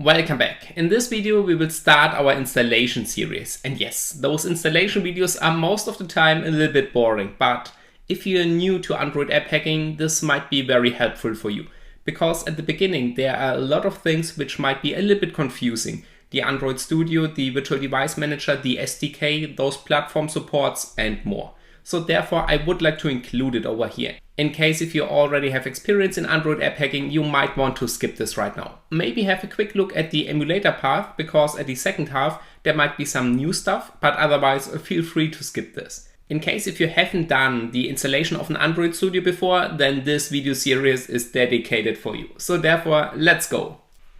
Welcome back. In this video we will start our installation series, and yes, those installation videos are most of the time a little bit boring, but if you're new to Android app hacking, this might be very helpful for you, because at the beginning there are a lot of things which might be a little bit confusing. The Android Studio, the Virtual Device Manager, the SDK, those platform supports and more. So therefore I would like to include it over here. In case if you already have experience in Android app hacking, you might want to skip this right now. Maybe have a quick look at the emulator path, because at the second half there might be some new stuff, but otherwise feel free to skip this. In case if you haven't done the installation of an Android Studio before, then this video series is dedicated for you. So therefore, let's go.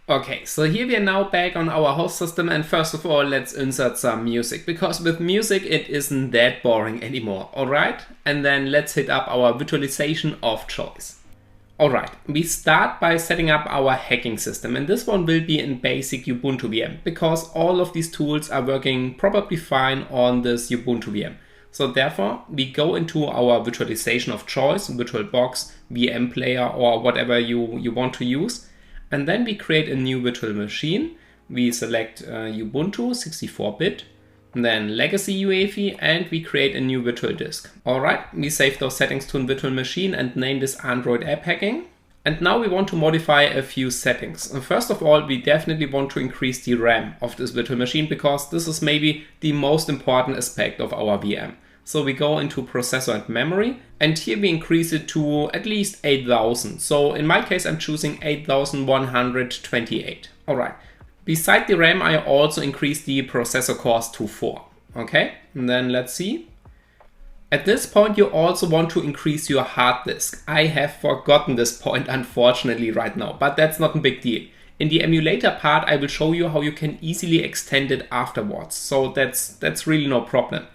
Okay, so here we are now back on our host system, and first of all let's insert some music, because with music it isn't that boring anymore, alright? And then let's hit up our virtualization of choice. Alright, we start by setting up our hacking system, and this one will be in basic Ubuntu VM, because all of these tools are working probably fine on this Ubuntu VM. So therefore we go into our virtualization of choice, VirtualBox, VM player, or whatever you want to use. And then we create a new virtual machine. We select Ubuntu 64-bit, then legacy UEFI, and we create a new virtual disk. Alright, we save those settings to a virtual machine and name this Android app hacking. And now we want to modify a few settings. First of all, we definitely want to increase the RAM of this virtual machine, because this is maybe the most important aspect of our VM. So we go into processor and memory, and here we increase it to at least 8000. So in my case, I'm choosing 8128. Alright. Beside the RAM, I also increase the processor cores to 4. Okay, and then let's see. At this point, you also want to increase your hard disk. I have forgotten this point, unfortunately, right now, but that's not a big deal. In the emulator part, I will show you how you can easily extend it afterwards. So that's really no problem.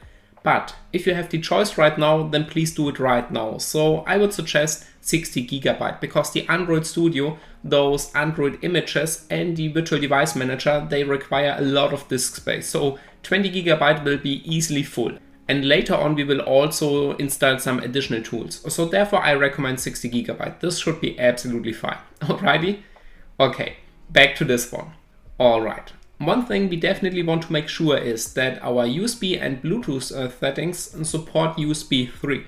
But if you have the choice right now, then please do it right now. So I would suggest 60 GB, because the Android Studio, those Android images and the Virtual Device Manager, they require a lot of disk space. So 20 GB will be easily full. And later on we will also install some additional tools. So therefore I recommend 60 GB. This should be absolutely fine. Alrighty? Okay, back to this one. Alright. One thing we definitely want to make sure is that our USB and Bluetooth settings support USB 3.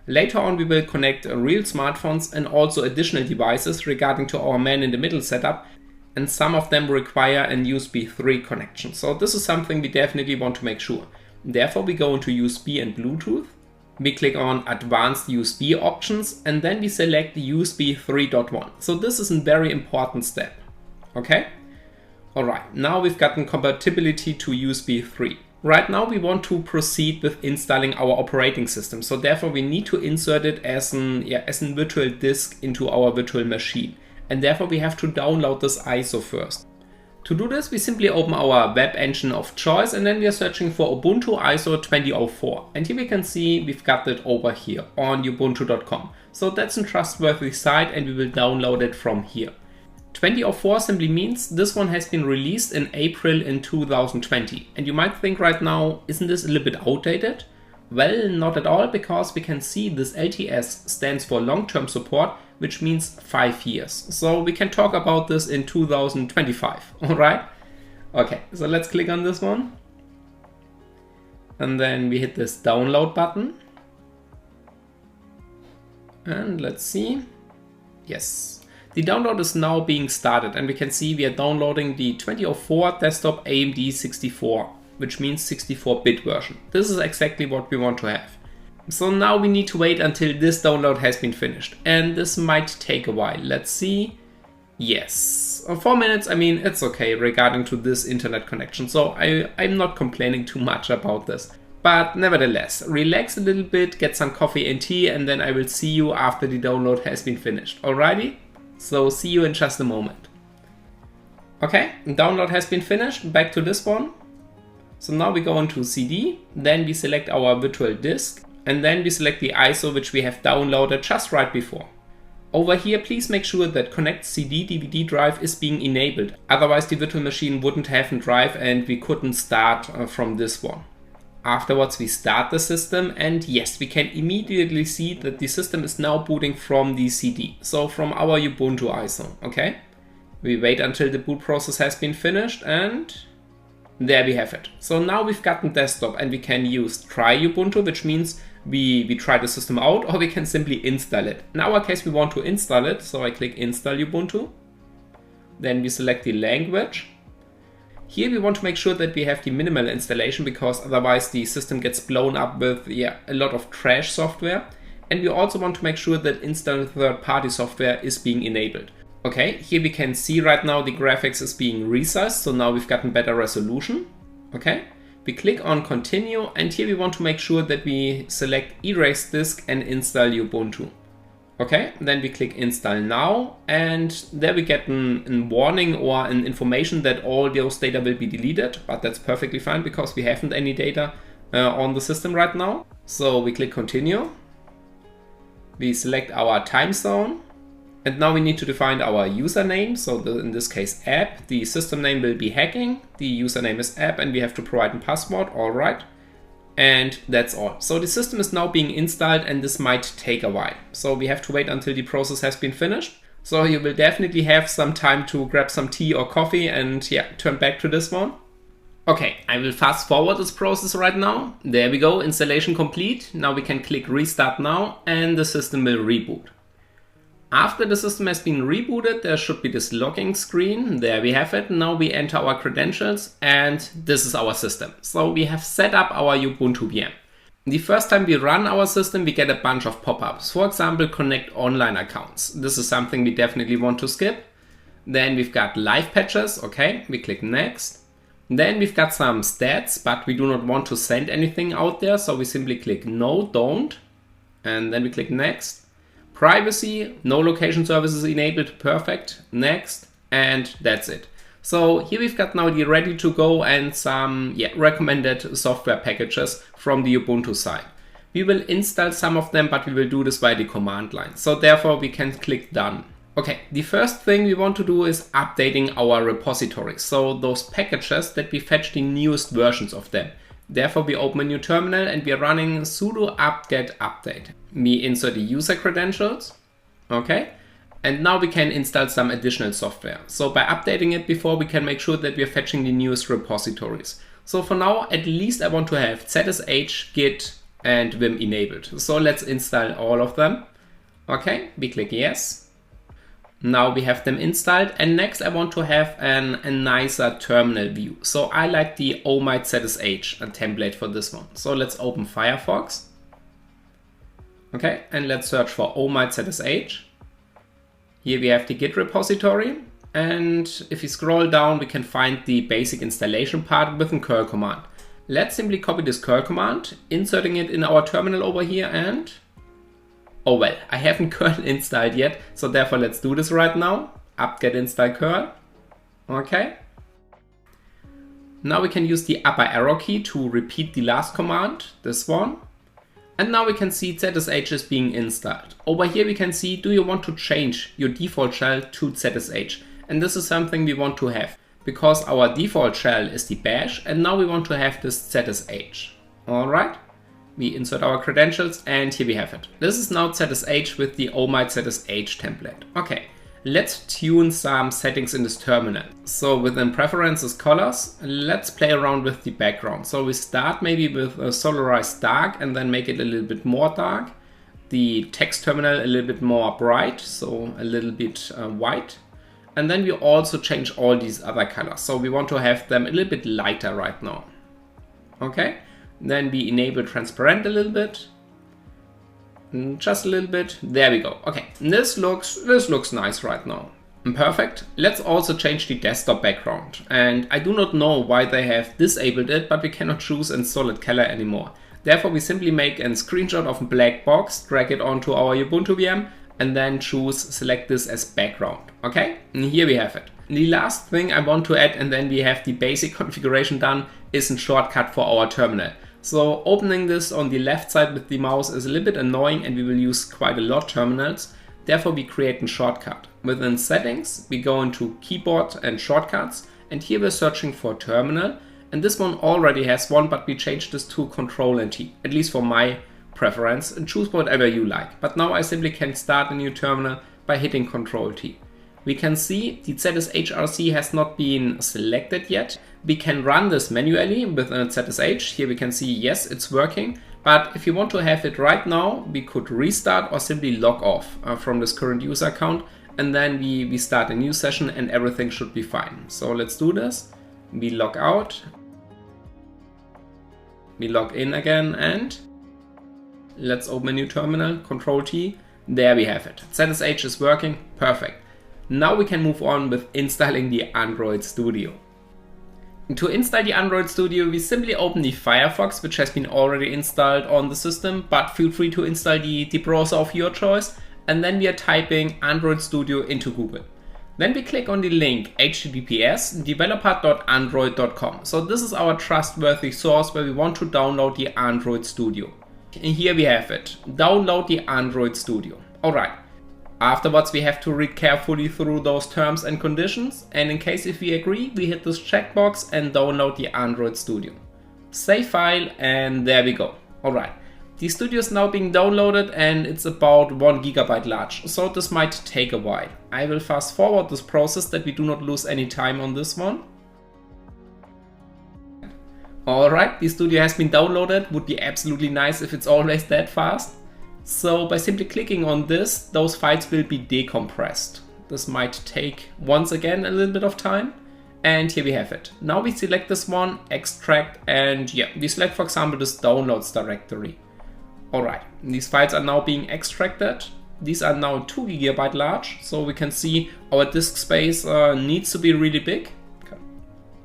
Later on we will connect real smartphones and also additional devices regarding to our man-in-the-middle setup, and some of them require an USB 3 connection. So this is something we definitely want to make sure. Therefore we go into USB and Bluetooth, we click on Advanced USB options, and then we select USB 3.1. So this is a very important step. Okay? Alright, now we've gotten compatibility to USB 3. Right now we want to proceed with installing our operating system, so therefore we need to insert it as a virtual disk into our virtual machine. And therefore we have to download this ISO first. To do this, we simply open our web engine of choice, and then we are searching for Ubuntu ISO 2004. And here we can see we've got it over here on ubuntu.com. So that's a trustworthy site, and we will download it from here. 2004 simply means this one has been released in April in 2020. And you might think right now, isn't this a little bit outdated? Well, not at all, because we can see this LTS stands for long-term support, which means 5 years. So we can talk about this in 2025, alright? Okay, so let's click on this one. And then we hit this download button. And let's see. Yes. The download is now being started, and we can see we are downloading the 2004 desktop AMD 64, which means 64-bit version. This is exactly what we want to have. So now we need to wait until this download has been finished, and this might take a while. Let's see. Yes, 4 minutes, I mean, it's okay regarding to this internet connection, so I'm not complaining too much about this. But nevertheless, relax a little bit, get some coffee and tea, and then I will see you after the download has been finished. Alrighty? So see you in just a moment. Okay, download has been finished. Back to this one. So now we go into CD, then we select our virtual disk, and then we select the ISO which we have downloaded just right before. Over here, please make sure that Connect CD DVD drive is being enabled. Otherwise the virtual machine wouldn't have a drive and we couldn't start from this one. Afterwards we start the system, and yes, we can immediately see that the system is now booting from the CD, so from our Ubuntu ISO, okay? We wait until the boot process has been finished, and there we have it. So now we've gotten desktop, and we can use try Ubuntu, which means we try the system out, or we can simply install it. In our case, we want to install it, so I click install Ubuntu. Then we select the language. Here we want to make sure that we have the minimal installation, because otherwise the system gets blown up with a lot of trash software. And we also want to make sure that install third-party software is being enabled. Okay, here we can see right now the graphics is being resized, so now we've gotten better resolution. Okay. We click on continue, and here we want to make sure that we select erase disk and install Ubuntu. Okay, then we click install now, and there we get a warning or an information that all those data will be deleted, but that's perfectly fine because we haven't any data on the system right now. So we click continue. We select our time zone. And now we need to define our username. So in this case, app. The system name will be hacking. The username is app, and we have to provide a password. All right. And that's all. So the system is now being installed, and this might take a while. So we have to wait until the process has been finished. So you will definitely have some time to grab some tea or coffee and turn back to this one. Okay, I will fast forward this process right now. There we go, installation complete. Now we can click restart now, and the system will reboot. After the system has been rebooted, there should be this login screen. There we have it. Now we enter our credentials, and this is our system. So we have set up our Ubuntu VM. The first time we run our system, we get a bunch of pop-ups. For example, connect online accounts. This is something we definitely want to skip. Then we've got live patches. Okay, we click next. Then we've got some stats, but we do not want to send anything out there. So we simply click no, don't. And then we click next. Privacy, no location services enabled, perfect, next, and that's it. So here we've got now the ready to go and some recommended software packages from the Ubuntu side. We will install some of them, but we will do this by the command line. So therefore we can click done. Okay, the first thing we want to do is updating our repository. So those packages that we fetch the newest versions of them. Therefore, we open a new terminal and we are running sudo apt-get update. We insert the user credentials. Okay. And now we can install some additional software. So by updating it before, we can make sure that we are fetching the newest repositories. So for now, at least I want to have ZSH, Git, and Vim enabled. So let's install all of them. Okay. We click yes. Now we have them installed, and next I want to have a nicer terminal view. So I like the OMITE ZSH template for this one. So let's open Firefox. Okay, and let's search for OMITE ZSH. Here we have the Git repository, and if you scroll down, we can find the basic installation part with a curl command. Let's simply copy this curl command, inserting it in our terminal over here, and oh well, I haven't curl installed yet, so therefore let's do this right now. Apt-get install curl. Okay. Now we can use the upper arrow key to repeat the last command, this one. And now we can see ZSH is being installed. Over here we can see, do you want to change your default shell to ZSH? And this is something we want to have, because our default shell is the bash, and now we want to have this ZSH. All right. We insert our credentials, and here we have it. This is now ZSH with the OMITE ZSH template. Okay, let's tune some settings in this terminal. So within preferences colors, let's play around with the background. So we start maybe with a solarized dark and then make it a little bit more dark. The text terminal a little bit more bright, so a little bit white. And then we also change all these other colors. So we want to have them a little bit lighter right now. Okay. Then we enable transparent a little bit, just a little bit. There we go. Okay, this looks nice right now. Perfect. Let's also change the desktop background. And I do not know why they have disabled it, but we cannot choose in solid color anymore. Therefore, we simply make a screenshot of a black box, drag it onto our Ubuntu VM, and then select this as background. Okay, and here we have it. The last thing I want to add, and then we have the basic configuration done, is a shortcut for our terminal. So opening this on the left side with the mouse is a little bit annoying, and we will use quite a lot terminals. Therefore, we create a shortcut. Within settings, we go into keyboard and shortcuts, and here we're searching for terminal. And this one already has one, but we changed this to Control and T, at least for my preference, and choose whatever you like. But now I simply can start a new terminal by hitting Control T. we can see the ZSHRC has not been selected yet. We can run this manually with a ZSH. Here we can see, yes, it's working. But if you want to have it right now, we could restart or simply log off from this current user account. And then we start a new session and everything should be fine. So let's do this. We log out. We log in again and let's open a new terminal, Control T. There we have it. ZSH is working, perfect. Now we can move on with installing the Android Studio. To install the Android Studio, we simply open the Firefox, which has been already installed on the system, but feel free to install the browser of your choice. And then we are typing Android Studio into Google. Then we click on the link https://developer.android.com. So this is our trustworthy source where we want to download the Android Studio. And here we have it. Download the Android Studio. Alright. Afterwards we have to read carefully through those terms and conditions, and in case if we agree, we hit this checkbox and download the Android Studio. Save file, and there we go. Alright, the Studio is now being downloaded and it's about 1 GB large, so this might take a while. I will fast forward this process that we do not lose any time on this one. Alright, the Studio has been downloaded. Would be absolutely nice if it's always that fast. So by simply clicking on this, those files will be decompressed. This might take, once again, a little bit of time. And here we have it. Now we select this one, extract, and yeah, we select, for example, this downloads directory. Alright, these files are now being extracted. These are now 2 GB large, so we can see our disk space needs to be really big. Okay.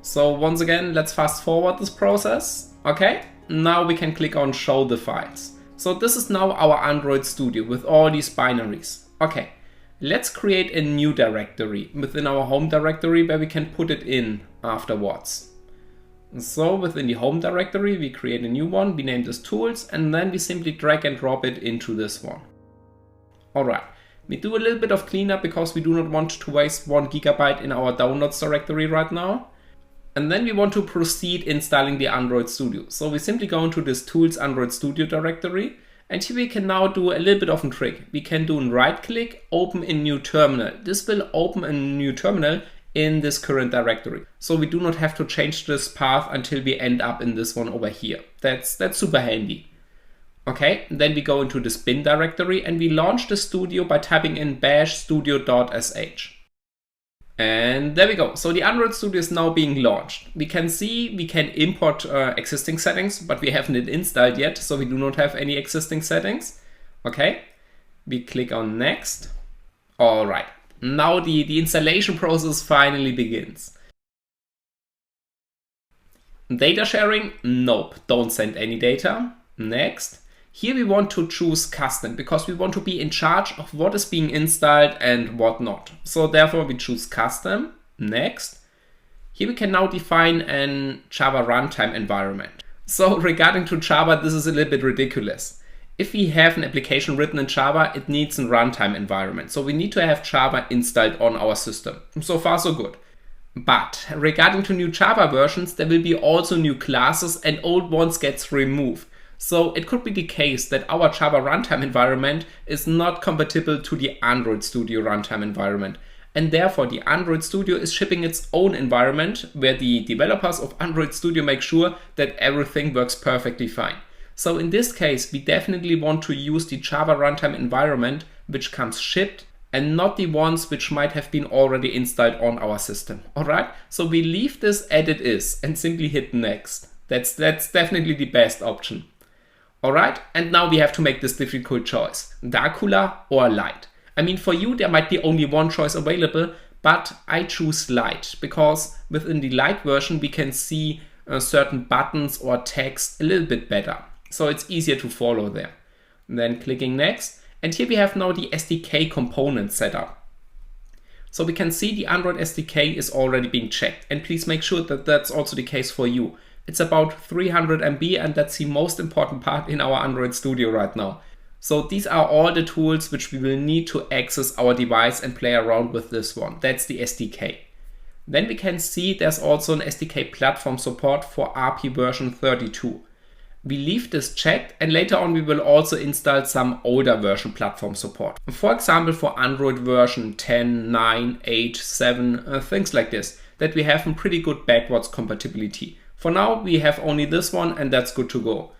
So once again, let's fast forward this process. Okay, now we can click on show the files. So this is now our Android Studio with all these binaries. Okay, let's create a new directory within our home directory where we can put it in afterwards. So within the home directory, we create a new one, we name this tools, and then we simply drag and drop it into this one. Alright, we do a little bit of cleanup because we do not want to waste 1 GB in our downloads directory right now. And then we want to proceed installing the Android Studio. So we simply go into this Tools Android Studio directory, and here we can now do a little bit of a trick. We can do a right click, open a new terminal. This will open a new terminal in this current directory. So we do not have to change this path until we end up in this one over here. That's super handy. Okay, then we go into this bin directory and we launch the Studio by typing in bash studio.sh. And there we go. So the Android Studio is now being launched. We can see we can import existing settings, but we haven't it installed yet, so we do not have any existing settings. Okay, we click on next. All right, now the installation process finally begins. Data sharing? Nope, don't send any data. Next. Here we want to choose custom because we want to be in charge of what is being installed and what not. So therefore we choose custom. Next. Here we can now define a Java runtime environment. So regarding to Java, this is a little bit ridiculous. If we have an application written in Java, it needs a runtime environment. So we need to have Java installed on our system. So far so good. But regarding to new Java versions, there will be also new classes and old ones gets removed. So it could be the case that our Java runtime environment is not compatible to the Android Studio runtime environment. And therefore the Android Studio is shipping its own environment where the developers of Android Studio make sure that everything works perfectly fine. So in this case, we definitely want to use the Java runtime environment which comes shipped and not the ones which might have been already installed on our system. Alright, so we leave this as it is and simply hit next. That's definitely the best option. Alright, and now we have to make this difficult choice, Dracula or Lite. I mean, for you there might be only one choice available, but I choose Lite because within the Lite version we can see certain buttons or text a little bit better. So it's easier to follow there. And then clicking next, and here we have now the SDK component set up. So we can see the Android SDK is already being checked, and please make sure that that's also the case for you. It's about 300 MB and that's the most important part in our Android Studio right now. So these are all the tools which we will need to access our device and play around with this one. That's the SDK. Then we can see there's also an SDK platform support for API version 32. We leave this checked, and later on we will also install some older version platform support. For example, for Android version 10, 9, 8, 7, things like this, that we have a pretty good backwards compatibility. For now, we have only this one, and that's good to go.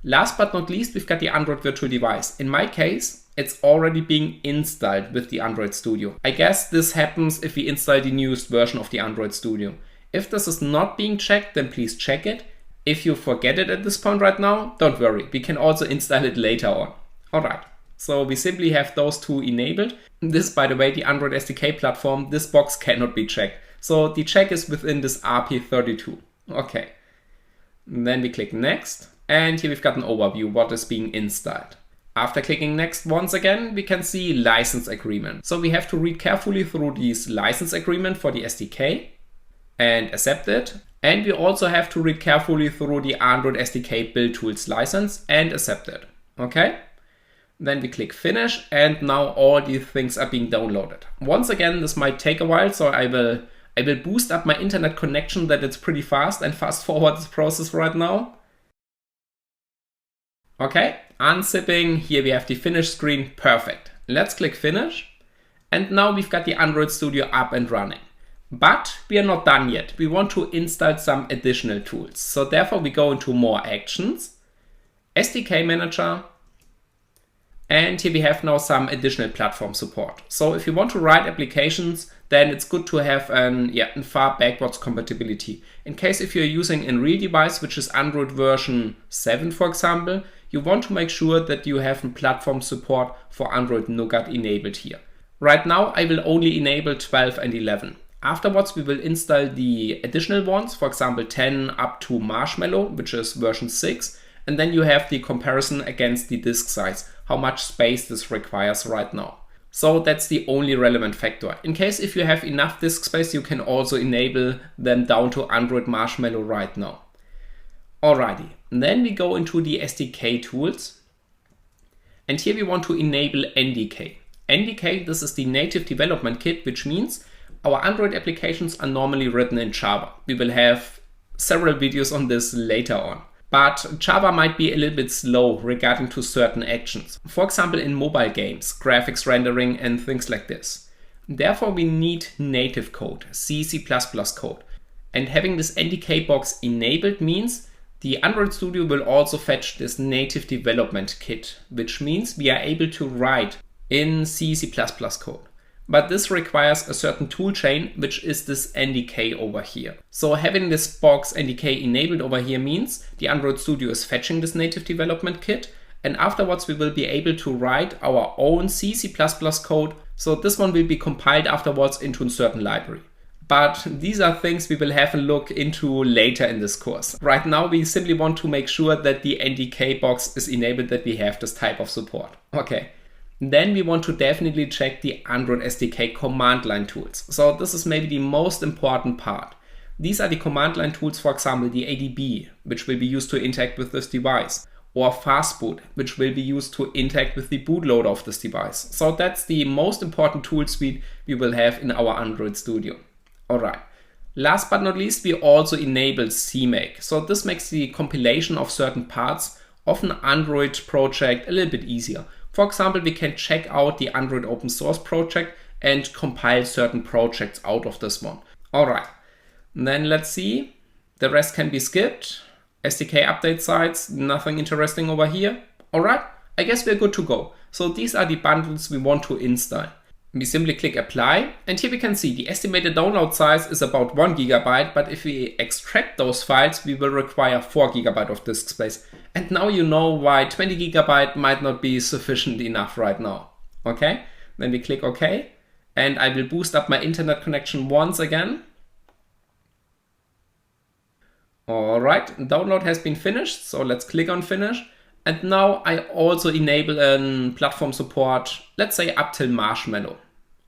Last but not least, we've got the Android virtual device. In my case, it's already being installed with the Android Studio. I guess this happens if we install the newest version of the Android Studio. If this is not being checked, then please check it. If you forget it at this point right now, don't worry, we can also install it later on. Alright, so we simply have those two enabled. This, by the way, the Android SDK platform, this box cannot be checked. So the check is within this RP32. Okay, and then we click next, and here we've got an overview what is being installed. After clicking next once again, we can see license agreement. So we have to read carefully through this license agreement for the SDK and accept it. And we also have to read carefully through the Android SDK Build Tools license and accept it. Okay? Then we click finish, and now all these things are being downloaded. Once again, this might take a while, so I will boost up my internet connection that it's pretty fast and fast forward this process right now. Okay, unzipping, here we have the finish screen, perfect. Let's click finish, and now we've got the Android Studio up and running. But we are not done yet. We want to install some additional tools. So therefore we go into more actions, SDK Manager, and here we have now some additional platform support. So if you want to write applications, then it's good to have a far backwards compatibility. In case if you're using a real device, which is Android version 7, for example, you want to make sure that you have platform support for Android Nougat enabled here. Right now, I will only enable 12 and 11. Afterwards, we will install the additional ones, for example, 10 up to Marshmallow, which is version 6. And then you have the comparison against the disk size, how much space this requires right now. So that's the only relevant factor. In case if you have enough disk space, you can also enable them down to Android Marshmallow right now. Alrighty, and then we go into the SDK tools. And here we want to enable NDK. NDK, this is the native development kit, which means our Android applications are normally written in Java. We will have several videos on this later on. But Java might be a little bit slow regarding to certain actions. For example, in mobile games, graphics rendering and things like this. Therefore, we need native code, C++ code. And having this NDK box enabled means the Android Studio will also fetch this native development kit, which means we are able to write in C++ code. But this requires a certain toolchain, which is this NDK over here. So having this box NDK enabled over here means the Android Studio is fetching this native development kit, and afterwards we will be able to write our own C++ code. So this one will be compiled afterwards into a certain library. But these are things we will have a look into later in this course. Right now we simply want to make sure that the NDK box is enabled, that we have this type of support. Okay. Then we want to definitely check the Android SDK command line tools. So this is maybe the most important part. These are the command line tools, for example, the ADB, which will be used to interact with this device, or fastboot, which will be used to interact with the bootloader of this device. So that's the most important tool suite we will have in our Android Studio. Alright. Last but not least, we also enable CMake. So this makes the compilation of certain parts of an Android project a little bit easier. For example, we can check out the Android open source project and compile certain projects out of this one. Alright, then let's see. The rest can be skipped. SDK update sites, nothing interesting over here. Alright, I guess we're good to go. So these are the bundles we want to install. We simply click apply, and here we can see the estimated download size is about 1 GB, but if we extract those files, we will require 4 GB of disk space. And now you know why 20 GB might not be sufficient enough right now. Okay, then we click OK, and I will boost up my internet connection once again. Alright, download has been finished, so let's click on finish. And now I also enable a platform support, let's say up till Marshmallow.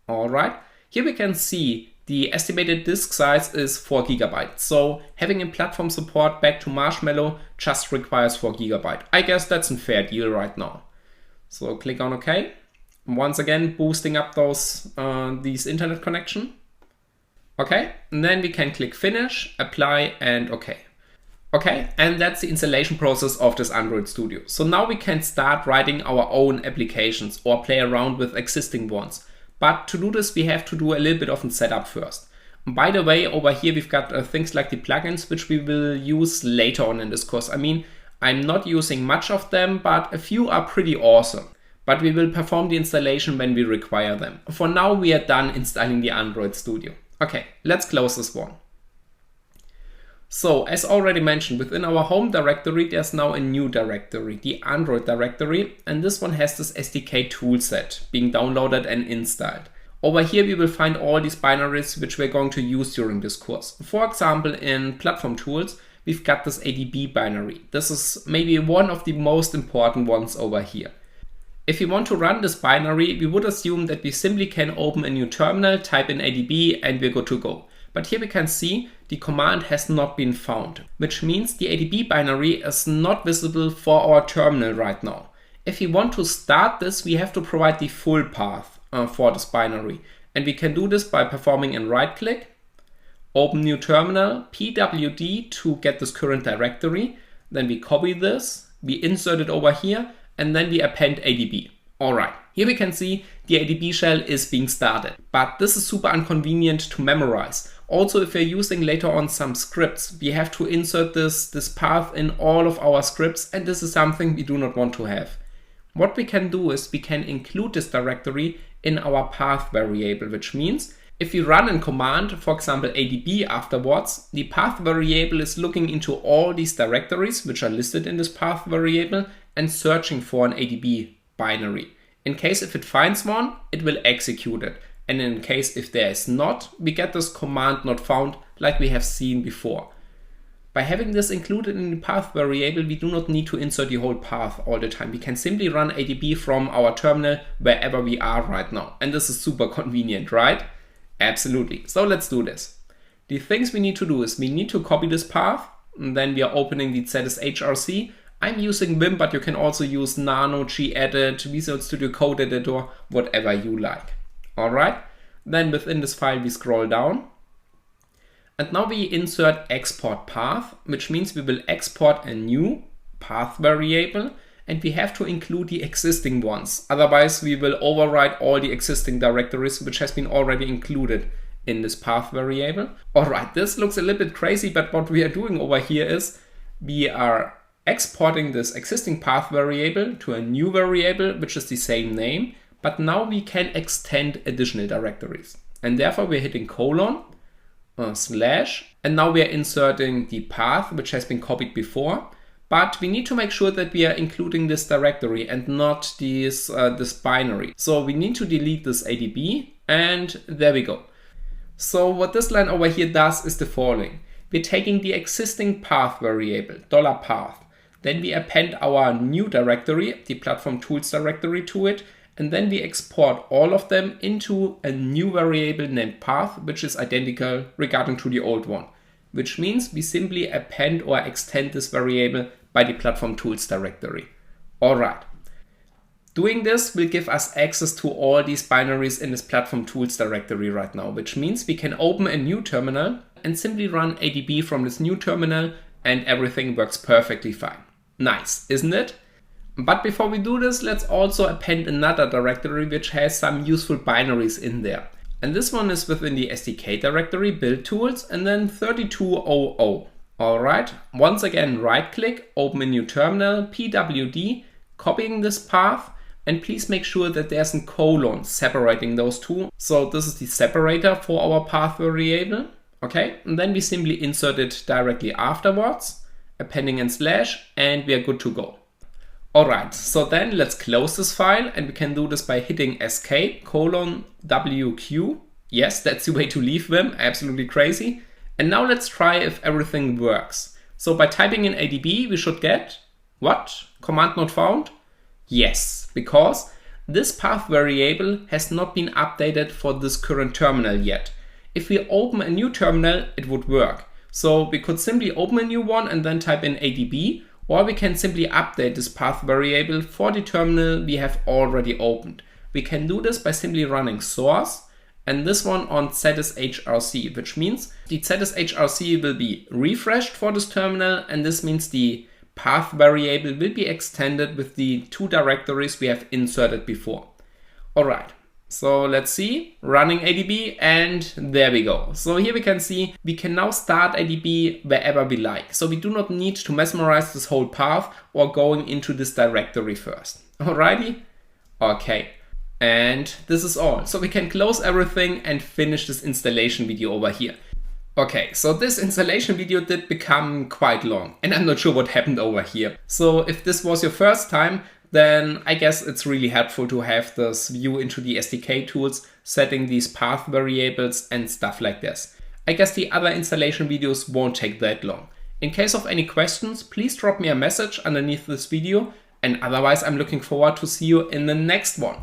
Alright, here we can see the estimated disk size is 4 GB. So having a platform support back to Marshmallow just requires 4 GB. I guess that's a fair deal right now. So click on OK. Once again, boosting up these internet connection. Okay, and then we can click finish, apply, and OK. Okay, and that's the installation process of this Android Studio. So now we can start writing our own applications or play around with existing ones. But to do this, we have to do a little bit of a setup first. By the way, over here we've got things like the plugins, which we will use later on in this course. I mean, I'm not using much of them, but a few are pretty awesome. But we will perform the installation when we require them. For now, we are done installing the Android Studio. Okay, let's close this one. So, as already mentioned, within our home directory, there's now a new directory, the Android directory, and this one has this SDK toolset being downloaded and installed. Over here, we will find all these binaries which we're going to use during this course. For example, in Platform Tools, we've got this ADB binary. This is maybe one of the most important ones over here. If you want to run this binary, we would assume that we simply can open a new terminal, type in ADB, and we're good to go. But here we can see the command has not been found, which means the ADB binary is not visible for our terminal right now. If we want to start this, we have to provide the full path for this binary. And we can do this by performing a right click, open new terminal, pwd to get this current directory. Then we copy this, we insert it over here, and then we append ADB. Alright, here we can see the ADB shell is being started, but this is super inconvenient to memorize. Also, if we're using later on some scripts, we have to insert this path in all of our scripts, and this is something we do not want to have. What we can do is we can include this directory in our path variable, which means if we run a command, for example ADB afterwards, the path variable is looking into all these directories which are listed in this path variable and searching for an ADB binary. In case if it finds one, it will execute it. And in case if there is not, we get this command not found like we have seen before. By having this included in the path variable, we do not need to insert the whole path all the time. We can simply run ADB from our terminal wherever we are right now. And this is super convenient, right? Absolutely. So let's do this. The things we need to do is we need to copy this path, and then we are opening the ZSHRC. I'm using Vim, but you can also use Nano, Gedit, Visual Studio Code Editor, whatever you like. Alright, then within this file we scroll down. And now we insert export path, which means we will export a new path variable, and we have to include the existing ones. Otherwise we will overwrite all the existing directories which has been already included in this path variable. Alright, this looks a little bit crazy, but what we are doing over here is we are exporting this existing path variable to a new variable which is the same name, but now we can extend additional directories. And therefore we're hitting colon, slash, and now we are inserting the path which has been copied before, but we need to make sure that we are including this directory and not this binary. So we need to delete this ADB, and there we go. So what this line over here does is the following. We're taking the existing path variable, $path, then we append our new directory, the Platform Tools directory, to it, and then we export all of them into a new variable named path, which is identical regarding to the old one, which means we simply append or extend this variable by the Platform Tools directory. Alright. Doing this will give us access to all these binaries in this Platform Tools directory right now, which means we can open a new terminal and simply run ADB from this new terminal, and everything works perfectly fine. Nice, isn't it? But before we do this, let's also append another directory which has some useful binaries in there. And this one is within the SDK directory, build tools, and then 3200. Alright, once again, right click, open a new terminal, pwd, copying this path, and please make sure that there's a colon separating those two. So this is the separator for our path variable. Okay, and then we simply insert it directly afterwards, appending and slash, and we are good to go. Alright, so then let's close this file, and we can do this by hitting escape, :WQ. Yes, that's the way to leave Vim, absolutely crazy. And now let's try if everything works. So by typing in ADB, we should get, what? Command not found? Yes, because this path variable has not been updated for this current terminal yet. If we open a new terminal, it would work. So we could simply open a new one and then type in ADB, or we can simply update this path variable for the terminal we have already opened. We can do this by simply running source and this one on ZSHRC, which means the ZSHRC will be refreshed for this terminal, and this means the path variable will be extended with the 2 directories we have inserted before. Alright, so let's see, running ADB, and there we go. So here we can see we can now start ADB wherever we like. So we do not need to mesmerize this whole path or going into this directory first. Alrighty? Okay. And this is all. So we can close everything and finish this installation video over here. Okay, so this installation video did become quite long, and I'm not sure what happened over here. So if this was your first time, then I guess it's really helpful to have this view into the SDK tools, setting these path variables and stuff like this. I guess the other installation videos won't take that long. In case of any questions, please drop me a message underneath this video, and otherwise I'm looking forward to see you in the next one.